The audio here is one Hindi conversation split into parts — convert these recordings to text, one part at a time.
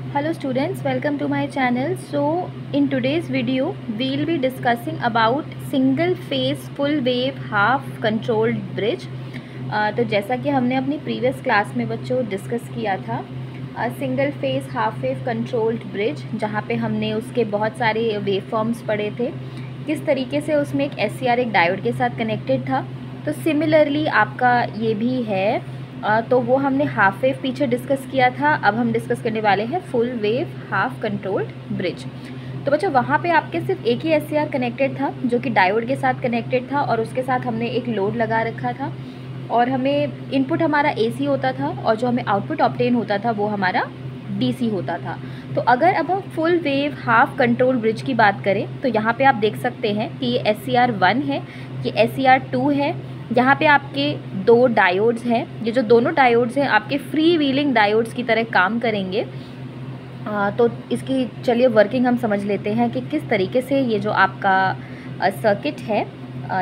Hello students, welcome to my channel. So in today's video we will be discussing about single phase full wave half controlled bridge. तो जैसा कि हमने अपनी प्रीवियस क्लास में बच्चों डिस्कस किया था single phase half wave controlled bridge, जहाँ पे हमने उसके बहुत सारे वेव फॉर्म्स पढ़े थे, किस तरीके से उसमें एक SCR एक डायोड के साथ कनेक्टेड था। तो सिमिलरली आपका ये भी है। तो वो हमने हाफ वेव पीछे डिस्कस किया था, अब हम डिस्कस करने वाले हैं full wave half controlled bridge. तो बच्चों वहाँ पे आपके सिर्फ एक ही SCR कनेक्टेड था जो कि डायोड के साथ कनेक्टेड था, और उसके साथ हमने एक लोड लगा रखा था, और हमें इनपुट हमारा AC होता था और जो हमें आउटपुट ऑब्टेन होता था वो हमारा DC होता था। तो अगर अब हम full wave half control bridge की बात करें तो यहाँ पे आप देख सकते हैं कि ये SCR1 है, ये SCR2 है। यहाँ पे आपके दो डायोड्स हैं, ये जो दोनों डायोड्स हैं आपके फ्री व्हीलिंग डायोड्स की तरह काम करेंगे। तो इसकी चलिए वर्किंग हम समझ लेते हैं कि किस तरीके से ये जो आपका सर्किट है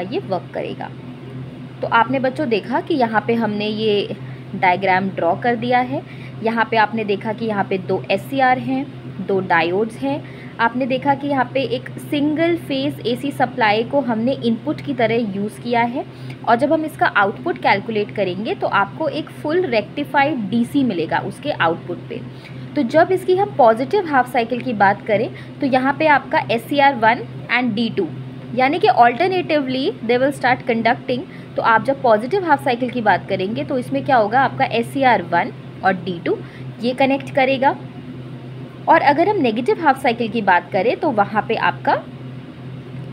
ये वर्क करेगा। तो आपने बच्चों देखा कि यहाँ पे हमने ये डायग्राम ड्रॉ कर दिया है। यहाँ पे आपने देखा कि यहाँ पे दो SCR हैं, दो डायोड्स हैं। आपने देखा कि यहाँ पे एक सिंगल फेस AC सप्लाई को हमने इनपुट की तरह यूज़ किया है, और जब हम इसका आउटपुट कैलकुलेट करेंगे तो आपको एक फुल रेक्टिफाइड DC मिलेगा उसके आउटपुट पे। तो जब इसकी हम पॉजिटिव हाफ साइकिल की बात करें तो यहाँ पे आपका SCR1 एंड D2 यानी कि alternatively they will start conducting. तो आप जब पॉजिटिव हाफ साइकिल की बात करेंगे तो इसमें क्या होगा, आपका SCR1 और D2 ये कनेक्ट करेगा, और अगर हम नेगेटिव हाफ साइकिल की बात करें तो वहाँ पे आपका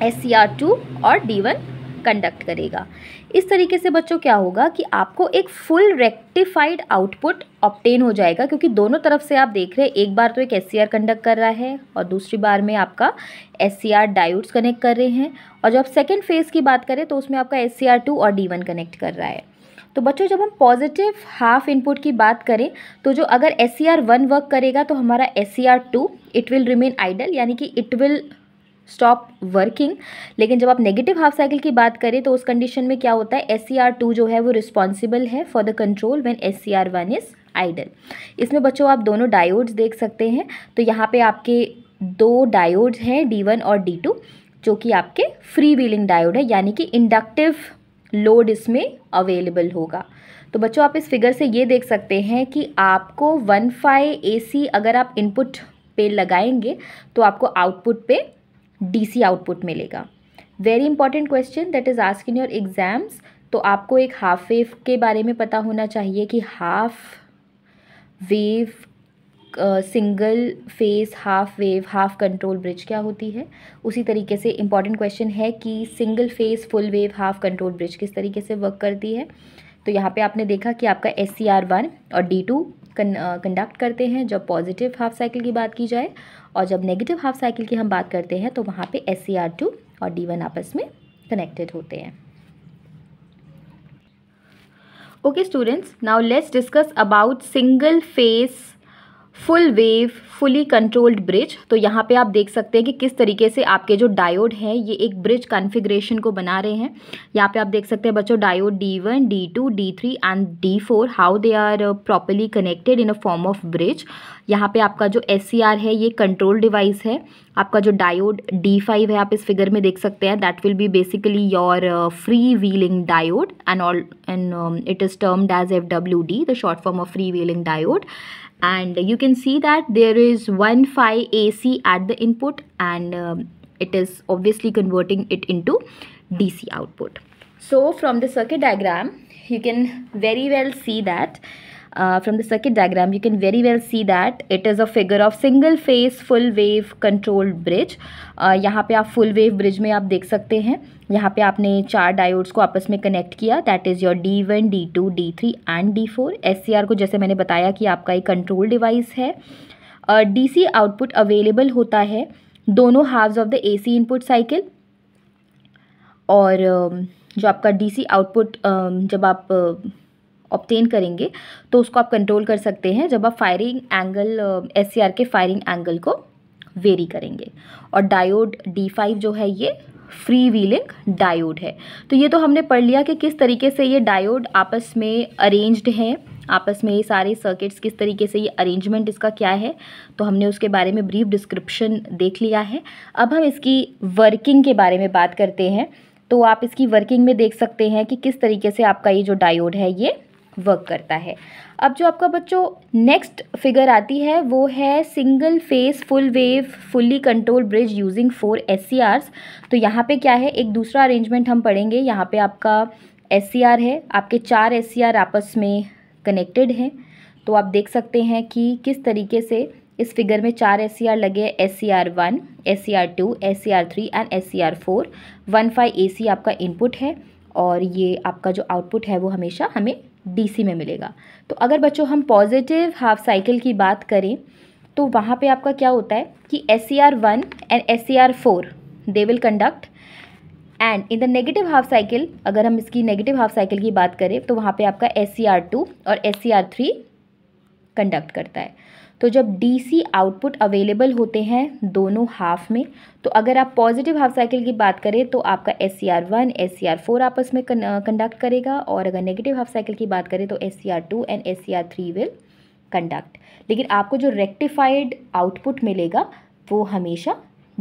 SCR2 और D1 कंडक्ट करेगा। इस तरीके से बच्चों क्या होगा कि आपको एक फुल रेक्टिफाइड आउटपुट ऑब्टेन हो जाएगा, क्योंकि दोनों तरफ से आप देख रहे हैं, एक बार तो एक SCR कंडक्ट कर रहा है और दूसरी बार में आपका SCR डायोड्स कनेक्ट कर रहे हैं, और जब सेकेंड फेज़ की बात करें तो उसमें आपका SCR2 और D1 कनेक्ट कर रहा है। तो बच्चों जब हम पॉजिटिव हाफ इनपुट की बात करें तो जो अगर SCR1 वर्क करेगा तो हमारा SCR2 it will remain idol, यानी कि इट विल स्टॉप वर्किंग। लेकिन जब आप नेगेटिव हाफ साइकिल की बात करें तो उस कंडीशन में क्या होता है, SCR2 जो है वो रिस्पॉन्सिबल है for the control when SCR1 is idle. इसमें बच्चों आप दोनों डायोड्स देख सकते हैं। तो यहाँ पे आपके दो डायोड्स हैं D1 और D2, जो कि आपके फ्री व्हीलिंग डायोड है, यानी कि इंडक्टिव लोड इसमें अवेलेबल होगा। तो बच्चों आप इस फिगर से ये देख सकते हैं कि आपको 1.5 AC अगर आप इनपुट पे लगाएंगे तो आपको आउटपुट पे DC आउटपुट मिलेगा। Very important question that is asked in your exams. तो आपको एक हाफ वेव के बारे में पता होना चाहिए कि half wave single phase half wave half control bridge क्या होती है। उसी तरीके से इंपॉर्टेंट क्वेश्चन है कि single phase full wave half control bridge किस तरीके से वर्क करती है। तो यहाँ पे आपने देखा कि आपका SCR1 और D2 कंडक्ट करते हैं जब पॉजिटिव हाफ साइकिल की बात की जाए, और जब नेगेटिव हाफ साइकिल की हम बात करते हैं तो वहाँ पे SCR2 और D1 आपस में कनेक्टेड होते हैं। Okay students, now let's discuss about single phase full wave fully controlled bridge. तो यहाँ पे आप देख सकते हैं कि किस तरीके से आपके जो डायोड हैं ये एक ब्रिज कॉन्फ़िगरेशन को बना रहे हैं। यहाँ पे आप देख सकते हैं बच्चों diode D1, D2, D3 and D4 how they are properly connected in a form of bridge. यहाँ पे आपका जो SCR है ये कंट्रोल डिवाइस है। आपका जो डायोड D5 है आप इस फिगर में देख सकते हैं, that will be basically your free wheeling diode and it is termed as FWD, the short form of free wheeling diode. And you can see that there is 1.5 AC at the input, and it is obviously converting it into DC output. So from the circuit diagram you can very well see that it is a figure of single phase full wave controlled bridge. यहाँ पे आप full wave bridge में आप देख सकते हैं, यहाँ पे आपने चार डायोड्स को आपस में कनेक्ट किया, that is your D1, D2, D3 and D4। SCR को जैसे मैंने बताया कि आपका एक कंट्रोल डिवाइस है। DC आउटपुट अवेलेबल होता है दोनों halfs of the AC input cycle, और जो आपका DC आउटपुट जब आप ऑब्टेन करेंगे तो उसको आप कंट्रोल कर सकते हैं जब आप फायरिंग एंगल SCR के फायरिंग एंगल को वेरी करेंगे। और डायोड D5 जो है ये फ्री व्हीलिंग डायोड है। तो ये तो हमने पढ़ लिया कि किस तरीके से ये डायोड आपस में अरेंज्ड हैं, आपस में ये सारे सर्किट्स किस तरीके से, ये अरेंजमेंट इसका क्या है, तो हमने उसके बारे में ब्रीफ डिस्क्रिप्शन देख लिया है। अब हम इसकी वर्किंग के बारे में बात करते हैं। तो आप इसकी वर्किंग में देख सकते हैं कि किस तरीके से आपका ये जो डायोड है ये वर्क करता है। अब जो आपका बच्चों नेक्स्ट फिगर आती है वो है single phase full wave fully control bridge using 4 SCRs। तो यहाँ पे क्या है, एक दूसरा अरेंजमेंट हम पढ़ेंगे। यहाँ पे आपका SCR है, आपके 4 SCR आपस में कनेक्टेड हैं। तो आप देख सकते हैं कि किस तरीके से इस फिगर में 4 SCR लगे, SCR1, SCR2, SCR3 and SCR4। 1.5 AC आपका इनपुट है और ये आपका जो आउटपुट है वो हमेशा हमें DC में मिलेगा। तो अगर बच्चों हम पॉजिटिव हाफ साइकिल की बात करें तो वहाँ पे आपका क्या होता है कि SCR1 and SCR4 they will conduct, and in the negative half cycle अगर हम इसकी नेगेटिव हाफ साइकिल की बात करें तो वहाँ पे आपका SCR2 और SCR3 कंडक्ट करता है। तो जब DC आउटपुट अवेलेबल होते हैं दोनों हाफ में, तो अगर आप पॉजिटिव हाफ साइकिल की बात करें तो आपका SCR1 SCR4 आपस में कंडक्ट करेगा, और अगर नेगेटिव हाफ साइकिल की बात करें तो SCR2 and SCR3 will conduct. लेकिन आपको जो रेक्टिफाइड आउटपुट मिलेगा वो हमेशा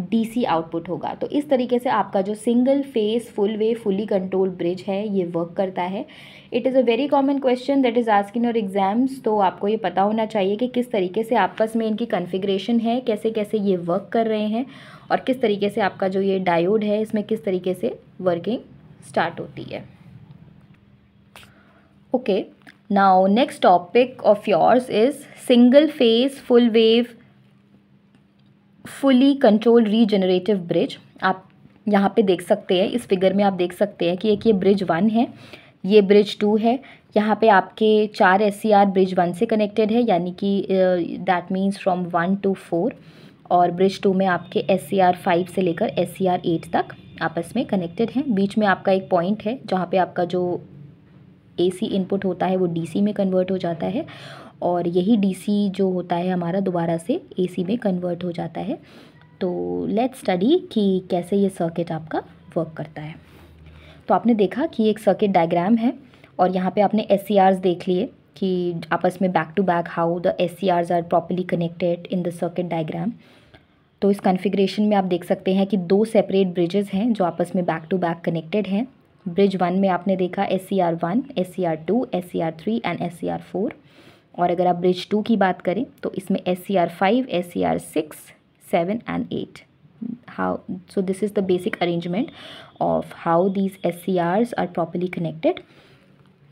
DC आउटपुट होगा। तो इस तरीके से आपका जो single phase full wave fully control bridge है ये वर्क करता है। It is a very common question that is asked in your exams. तो आपको ये पता होना चाहिए कि किस तरीके से आपस में इनकी कॉन्फ़िगरेशन है, कैसे कैसे ये वर्क कर रहे हैं, और किस तरीके से आपका जो ये डायोड है इसमें किस तरीके से वर्किंग स्टार्ट होती है। Okay, now next topic of yours is single phase full wave fully control regenerative bridge. आप यहाँ पे देख सकते हैं, इस फिगर में आप देख सकते हैं कि एक ये ब्रिज 1 है, ये ब्रिज 2 है। यहाँ पे आपके 4 SCR ब्रिज 1 से कनेक्टेड है, यानी कि दैट मीन्स फ्रॉम 1 to 4, और ब्रिज 2 में आपके SCR 5 से लेकर SCR 8 तक आपस में कनेक्टेड हैं। बीच में आपका एक पॉइंट है जहाँ पे आपका जो AC इनपुट होता है वो DC में कन्वर्ट हो जाता है, और यही DC जो होता है हमारा दोबारा से AC में कन्वर्ट हो जाता है। तो लेट्स स्टडी कि कैसे ये सर्किट आपका वर्क करता है। तो आपने देखा कि एक सर्किट डायग्राम है, और यहाँ पे आपने SCRs देख लिए कि आपस में back to back how the SCRs are properly connected in the circuit diagram. तो इस कॉन्फ़िगरेशन में आप देख सकते हैं कि 2 सेपरेट ब्रिजेस हैं जो आपस में बैक टू बैक कनेक्टेड हैं। ब्रिज 1 में आपने देखा SCR1, SCR2, SCR3 and SCR4, और अगर आप ब्रिज 2 की बात करें तो इसमें SCR5, SCR6, 7 and 8। So this is the basic arrangement of how these SCRs are properly connected.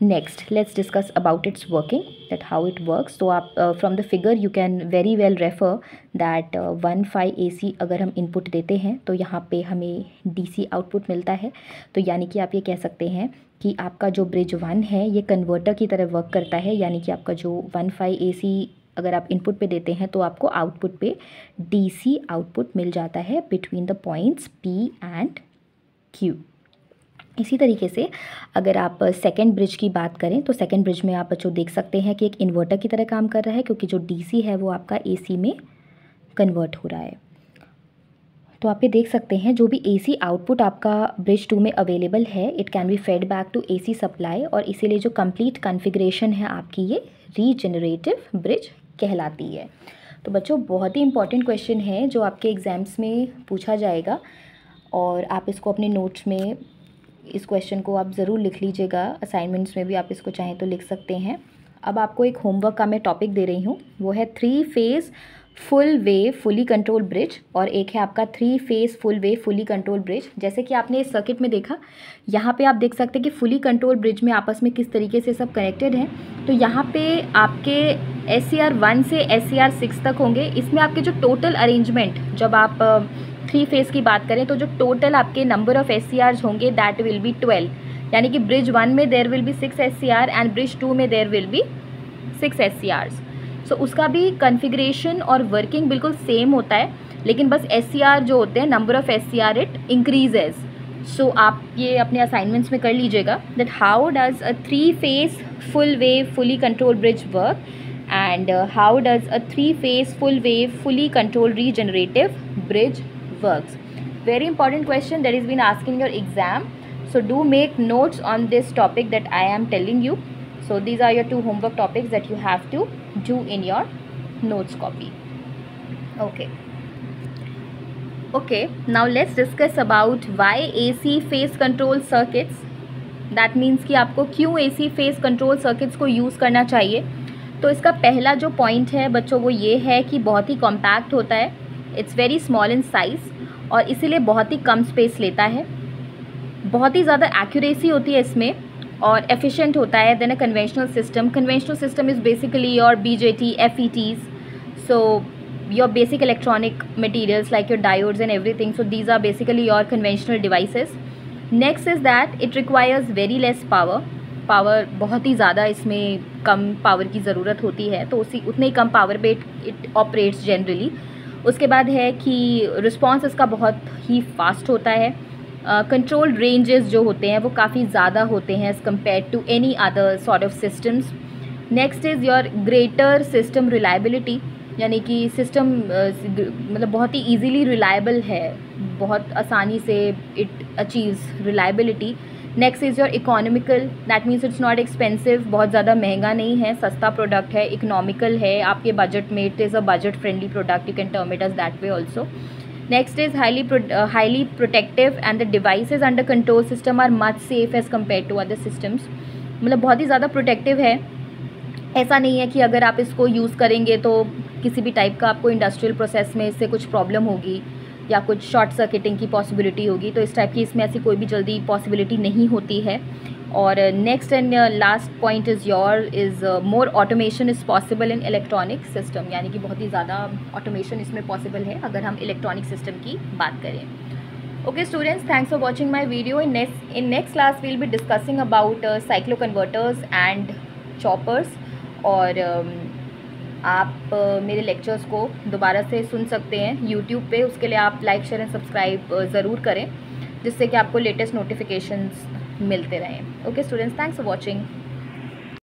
Next, let's discuss about its working, that how it works. So आप from the figure you can very well refer that 1.5 AC अगर हम इनपुट देते हैं तो यहाँ पे हमें DC आउटपुट मिलता है। तो यानी कि आप ये कह सकते हैं कि आपका जो ब्रिज 1 है ये कन्वर्टर की तरह वर्क करता है, यानी कि आपका जो 1.5 AC अगर आप इनपुट पे देते हैं तो आपको आउटपुट पे DC आउटपुट मिल जाता है between the points P and Q। इसी तरीके से अगर आप सेकेंड ब्रिज की बात करें तो सेकेंड ब्रिज में आप जो देख सकते हैं कि एक इन्वर्टर की तरह काम कर रहा है, क्योंकि जो DC है वो आपका AC में कन्वर्ट हो रहा है। तो आप ये देख सकते हैं जो भी AC आउटपुट आपका ब्रिज 2 में अवेलेबल है, it can be fed back to AC supply, और इसीलिए जो कंप्लीट कॉन्फ़िगरेशन है आपकी ये रीजनरेटिव ब्रिज कहलाती है। तो बच्चों बहुत ही इंपॉर्टेंट क्वेश्चन है जो आपके एग्ज़ाम्स में पूछा जाएगा, और आप इसको अपने नोट्स में इस क्वेश्चन को आप ज़रूर लिख लीजिएगा। असाइनमेंट्स में भी आप इसको चाहें तो लिख सकते हैं। अब आपको एक होमवर्क का मैं टॉपिक दे रही हूँ, वो है 3 phase full wave fully control bridge, और एक है आपका 3 phase full wave fully control bridge. जैसे कि आपने इस सर्किट में देखा, यहाँ पे आप देख सकते हैं कि फुली कंट्रोल ब्रिज में आपस में किस तरीके से सब कनेक्टेड हैं। तो यहाँ पे आपके SCR1 से SCR6 तक होंगे। इसमें आपके जो टोटल अरेंजमेंट, जब आप 3 फेज़ की बात करें तो जो टोटल आपके नंबर ऑफ़ SCRs होंगे दैट विल बी 12, यानी कि ब्रिज 1 में there will be 6 SCR and bridge 2 में there will be 6 SCRs। So उसका भी कॉन्फ़िगरेशन और वर्किंग बिल्कुल सेम होता है, लेकिन बस SCR जो होते हैं, number of SCR it increases. So आप ये अपने असाइनमेंट्स में कर लीजिएगा that how does a 3 phase full wave fully control bridge work, and how does a 3 phase full wave fully control regenerative bridge works. very important question that has been asked in your exam. So do make notes on this topic that I am telling you. So these are your 2 homework topics that you have to do in your notes copy. Okay, now let's discuss about why AC phase control circuits. That means कि आपको क्यों AC फेस कंट्रोल सर्किट्स को यूज़ करना चाहिए. तो इसका पहला जो पॉइंट है बच्चों वो ये है कि बहुत ही कॉम्पैक्ट होता है, it's very small in size और इसीलिए बहुत ही कम स्पेस लेता है. बहुत ही ज़्यादा एक्यूरेसी होती है इसमें और एफिशिएंट होता है than a conventional system. Conventional system is basically your BJT, FETs, so your basic electronic materials like your diodes and everything. So these are basically your conventional devices. Next is that it requires very less power. Power बहुत ही ज़्यादा इसमें कम पावर की ज़रूरत होती है, तो उसी उतने ही कम पावर पे इट ऑपरेट्स जनरली. उसके बाद है कि रिस्पॉन्स इसका बहुत ही फास्ट होता है. कंट्रोल रेंजेस जो होते हैं वो काफ़ी ज़्यादा होते हैं as compare to any other sort of systems. Next is your greater system reliability, यानी कि सिस्टम मतलब बहुत ही इजीली रिलायबल है, बहुत आसानी से it achieves reliability. Next is your economical, that means it's not expensive, बहुत ज़्यादा महंगा नहीं है, सस्ता प्रोडक्ट है, इकोनॉमिकल है, आपके बजट में. It is a budget friendly product, you can term it as that way also. Next is highly protective and the devices under control system are much safe as compare to other systems. मतलब बहुत ही ज़्यादा प्रोटेक्टिव है. ऐसा नहीं है कि अगर आप इसको यूज़ करेंगे तो किसी भी टाइप का आपको इंडस्ट्रियल प्रोसेस में इससे कुछ प्रॉब्लम होगी या कुछ शॉर्ट सर्किटिंग की पॉसिबिलिटी होगी, तो इस टाइप की इसमें ऐसी कोई भी जल्दी पॉसिबिलिटी नहीं होती है. और next and last point is more automation is possible in electronic system, यानी कि बहुत ही ज़्यादा ऑटोमेशन इसमें पॉसिबल है अगर हम इलेक्ट्रॉनिक सिस्टम की बात करें. Okay students, thanks for watching my video. In next class we'll be discussing about cycloconverters and choppers. और आप मेरे लेक्चर्स को दोबारा से सुन सकते हैं यूट्यूब पे. उसके लिए आप लाइक, शेयर एंड सब्सक्राइब ज़रूर करें जिससे कि आपको लेटेस्ट नोटिफिकेशंस मिलते रहें. Okay students, thanks for watching.